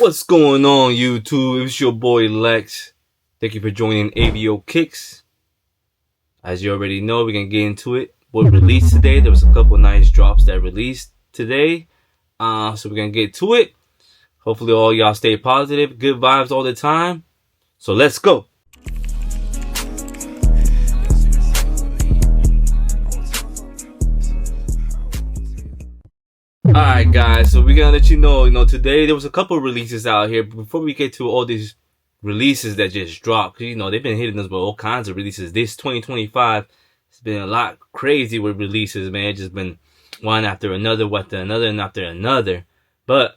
What's going on, YouTube? It's your boy Lex. Thank you for joining AVO Kickz. As you already know, we're gonna get into it. What released today? There was a couple nice drops that released today. So we're gonna get to it. Hopefully all y'all stay positive, good vibes all the time. So let's go. Alright guys, so we're gonna let you know, today there was a couple releases out here. Before we get to all these releases that just dropped, they've been hitting us with all kinds of releases. This 2025, it's been a lot crazy with releases, man. It's just been one after another, and after another. But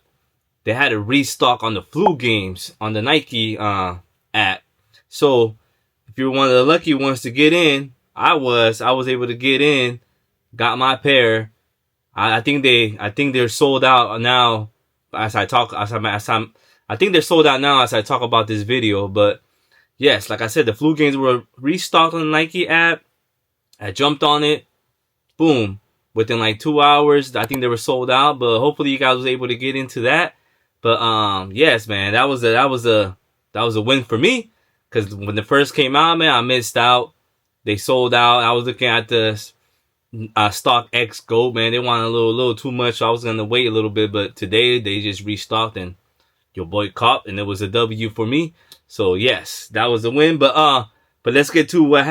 they had a restock on the flu games on the Nike app. So if you're one of the lucky ones to get in, I was able to get in, got my pair. I think they're sold out now I think they're sold out now as I talk about this video. But yes, like I said, the flu games were restocked on the Nike app. I jumped on it, boom, within like 2 hours. I think they were sold out, but hopefully you guys was able to get into that. But yes, man, that was a win for me, because when the first came out, man, I missed out. They sold out. I was looking at the Stock X Gold, man. They wanted a little too much, so I was gonna wait a little bit. But today they just restocked, and your boy caught, and it was a W for me. So yes, that was a win. But let's get to what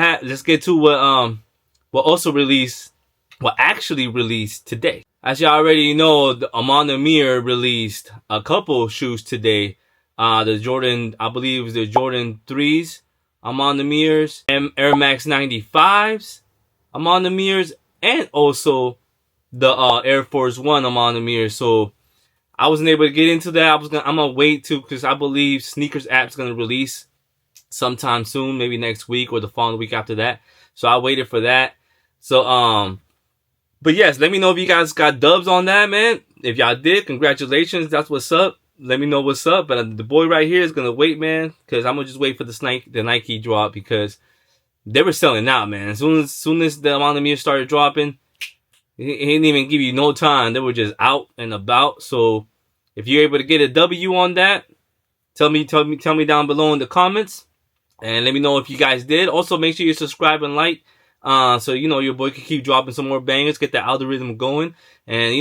actually released today. As you already know, Amon Amir released a couple shoes today. The Jordan, I believe it was the Jordan 3s, Amon Amir's, Air Max 95s, Amon Amir's, and also the Air Force One Amon Amir. So I wasn't able to get into that. I'm gonna wait too, because I believe Sneakers app's gonna release sometime soon, maybe next week or the following week after that. So I waited for that. So but yes, let me know if you guys got dubs on that, man. If y'all did, congratulations. That's what's up. Let me know what's up. But the boy right here is gonna wait, man, because I'm gonna just wait for the Nike drop, because they were selling out, man. As soon as the Amon Amir started dropping, he didn't even give you no time. They were just out and about. So if you're able to get a W on that, tell me down below in the comments, and let me know if you guys did. Also, make sure you subscribe and like, so your boy can keep dropping some more bangers, get the algorithm going, and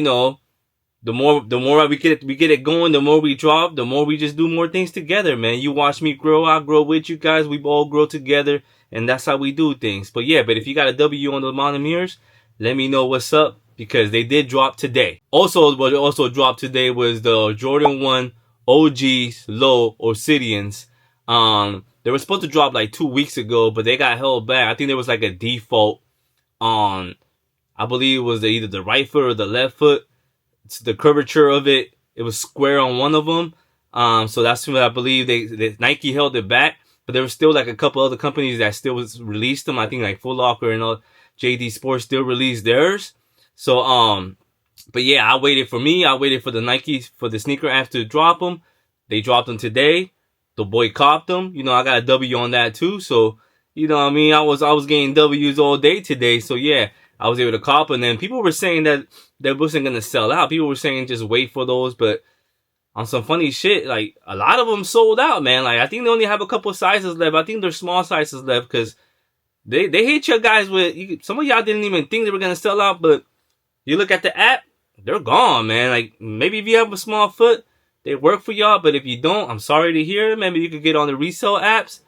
the more we get it going, the more we drop, the more we just do more things together, man. You watch me grow, I grow with you guys. We all grow together, and that's how we do things. But yeah, if you got a W on the Amon Amirs, let me know what's up, because they did drop today. Also, what also dropped today was the Jordan 1 OGs Low Obsidians. They were supposed to drop like 2 weeks ago, but they got held back. I think there was like a default on, I believe it was either the right foot or the left foot. It's the curvature of it. It was square on one of them. So that's what I believe. Nike held it back, but there was still like a couple other companies that still released them. I think like Foot Locker and all, JD Sports still released theirs. So but yeah, I waited for the Nike, for the sneaker apps to drop them. They dropped them today. The boy copped them. I got a W on that too. So what I mean, I was getting W's all day today. So yeah, I was able to cop. And then people were saying that they wasn't gonna sell out. People were saying just wait for those. But on some funny shit, like a lot of them sold out, man. Like I think they only have a couple sizes left. I think they're small sizes left, because they hit you guys with, some of y'all didn't even think they were gonna sell out, but you look at the app, they're gone, man. Like maybe if you have a small foot, they work for y'all. But if you don't, I'm sorry to hear. Maybe you could get on the resale apps.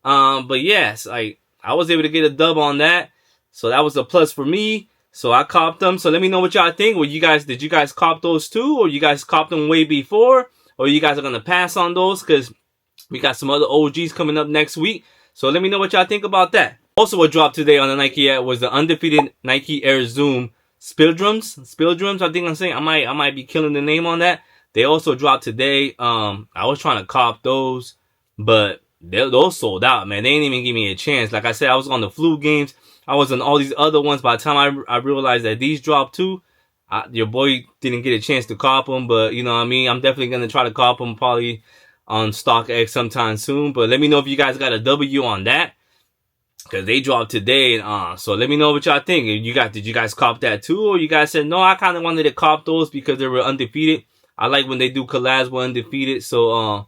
But yes, I was able to get a dub on that. So that was a plus for me. So I copped them. So let me know what y'all think. Did you guys cop those too? Or you guys copped them way before? Or you guys are going to pass on those? Because we got some other OGs coming up next week. So let me know what y'all think about that. Also, what dropped today on the Nike app was the undefeated Nike Air Zoom Spildrums. I think I'm saying, I might be killing the name on that. They also dropped today. I was trying to cop those, but those sold out, man. They didn't even give me a chance. Like I said, I was on the flu games. I was on all these other ones. By the time I realized that these dropped too, your boy didn't get a chance to cop them. But what I mean, I'm definitely going to try to cop them probably on StockX sometime soon. But let me know if you guys got a W on that, because they dropped today. So let me know what y'all think. Did you guys cop that too? Or you guys said, no, I kind of wanted to cop those because they were undefeated. I like when they do collabs with Undefeated. So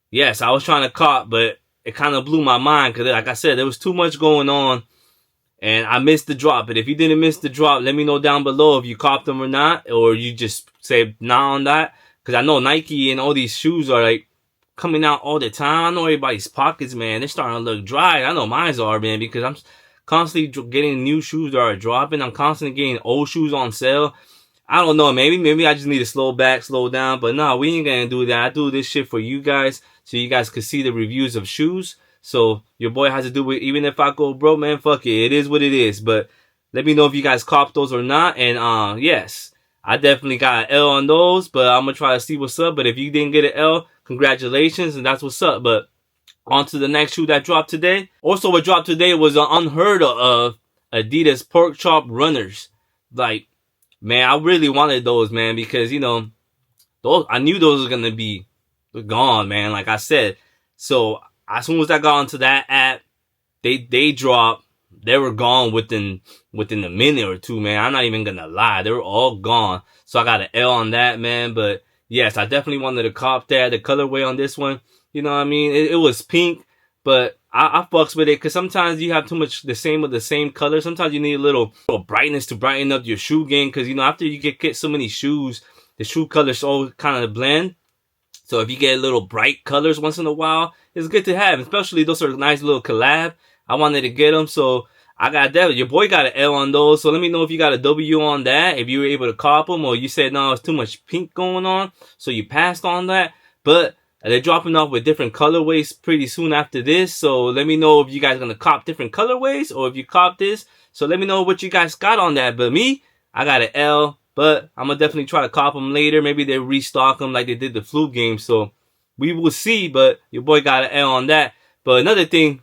yes, I was trying to cop, but it kind of blew my mind because, like I said, there was too much going on, and I missed the drop. But if you didn't miss the drop, let me know down below if you copped them or not, or you just say nah on that. Because I know Nike and all these shoes are like coming out all the time. I know everybody's pockets, man, they're starting to look dry. I know mine's are, man, because I'm constantly getting new shoes that are dropping. I'm constantly getting old shoes on sale. I don't know, maybe I just need to slow back, slow down. But no, we ain't gonna do that. I do this shit for you guys, so you guys could see the reviews of shoes. So your boy has to do it. Even if I go broke, man, fuck it. It is what it is. But let me know if you guys cop those or not. And yes, I definitely got an L on those, but I'm gonna try to see what's up. But if you didn't get an L, congratulations, and that's what's up. But on to the next shoe that dropped today. Also, what dropped today was an unheard of Adidas pork chop runners. Like, man, I really wanted those, man, because, you know, those, I knew those were going to be gone, man, like I said. So as soon as I got onto that app, they dropped. They were gone within a minute or two, man. I'm not even going to lie. They were all gone. So I got an L on that, man. But yes, I definitely wanted to cop that. The colorway on this one, you know what I mean? It was pink, but I fucks with it because sometimes you have too much the same color. Sometimes you need a little brightness to brighten up your shoe game because, you know, after you get so many shoes, the shoe colors all kind of blend. So if you get little bright colors once in a while, it's good to have. Especially those are nice little collab. I wanted to get them, so I got that. Your boy got an L on those, so let me know if you got a W on that, if you were able to cop them, or you said, no, it's too much pink going on, so you passed on that. But they're dropping off with different colorways pretty soon after this, so let me know if you guys gonna cop different colorways, or if you cop this. So let me know what you guys got on that. But me, I got an L, but I'm gonna definitely try to cop them later. Maybe they restock them like they did the flu game, so we will see. But your boy got an L on that. But another thing,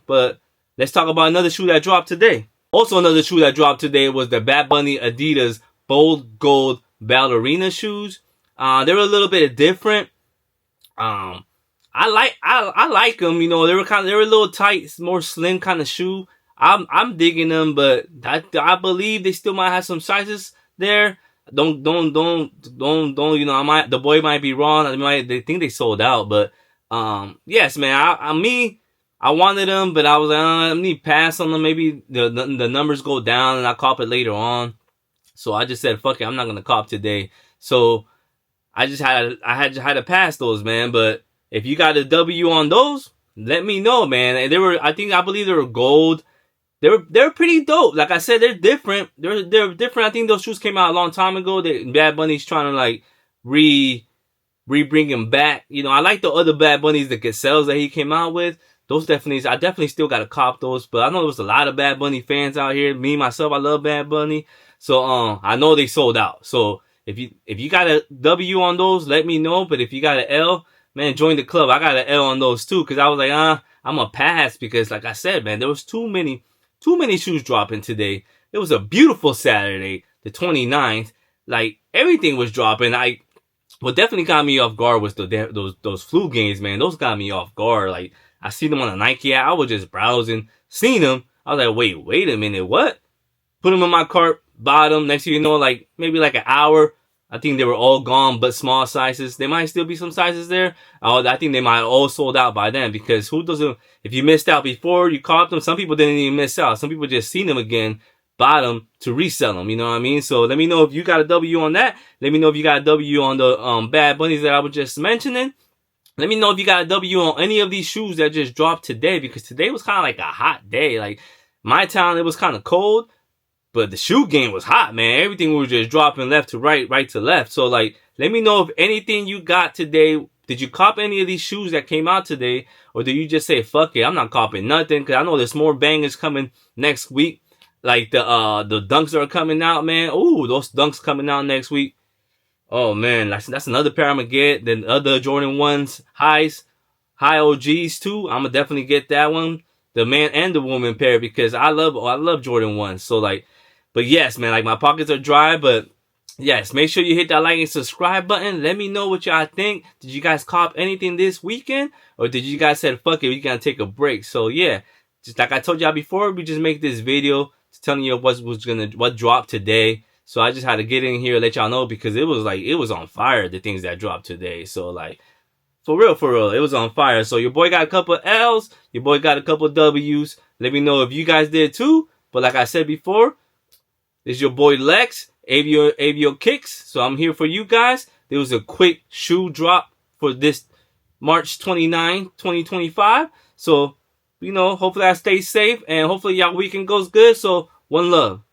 let's talk about another shoe that dropped today. Also, another shoe that dropped today was the Bad Bunny Adidas Bold Gold Ballerina shoes. They were a little bit different. I like them. You know, they were a little tight, more slim kind of shoe. I'm digging them, but I believe they still might have some sizes there. Don't. You know, the boy might be wrong. They think they sold out, but yes, man. I wanted them, but I was like, I need to pass on them. Maybe the numbers go down and I'll cop it later on. So I just said, fuck it, I'm not gonna cop today. So I had to pass those, man. But if you got a W on those, let me know, man. And I believe they were gold. They're pretty dope. Like I said, they're different. They're different. I think those shoes came out a long time ago. Bad Bunny's trying to like bring them back. You know, I like the other Bad Bunnies, the Gazelles that he came out with. Those I definitely still got to cop those. But I know there was a lot of Bad Bunny fans out here. Me, myself, I love Bad Bunny. So, I know they sold out. So, if you got a W on those, let me know. But if you got an L, man, join the club. I got an L on those too. Cause I was like, I'm going to pass. Because like I said, man, there was too many shoes dropping today. It was a beautiful Saturday, the 29th. Like, everything was dropping. What definitely got me off guard was those flu games, man. Those got me off guard. Like, I seen them on the Nike app. I was just browsing, seen them. I was like, wait a minute, what? Put them in my cart, bought them. Next thing you know, like maybe like an hour, I think they were all gone, but small sizes. There might still be some sizes there. I think they might all sold out by then because who doesn't? If you missed out before you caught them, some people didn't even miss out. Some people just seen them again, bought them to resell them. You know what I mean? So let me know if you got a W on that. Let me know if you got a W on the Bad Bunnies that I was just mentioning. Let me know if you got a W on any of these shoes that just dropped today, because today was kind of like a hot day. Like, my town, it was kind of cold, but the shoe game was hot, man. Everything was just dropping left to right, right to left. So, like, let me know if anything you got today. Did you cop any of these shoes that came out today? Or did you just say, fuck it, I'm not copping nothing? Because I know there's more bangers coming next week. Like, the dunks that are coming out, man. Ooh, those dunks coming out next week. Oh, man, that's another pair I'm going to get. Then other Jordan 1s, high OGs, too. I'm going to definitely get that one. The man and the woman pair, because I love Jordan 1s. So, like, but yes, man, like, my pockets are dry, but yes, make sure you hit that like and subscribe button. Let me know what y'all think. Did you guys cop anything this weekend? Or did you guys say, fuck it, we going to take a break? So, yeah, just like I told y'all before, we just make this video telling you what dropped today. So I just had to get in here and let y'all know because it was on fire, the things that dropped today. So like, for real, it was on fire. So your boy got a couple of L's, your boy got a couple of W's. Let me know if you guys did too. But like I said before, it's your boy Lex, Avio Kickz. So I'm here for you guys. There was a quick shoe drop for this March 29, 2025. So, hopefully I stay safe and hopefully y'all weekend goes good. So, one love.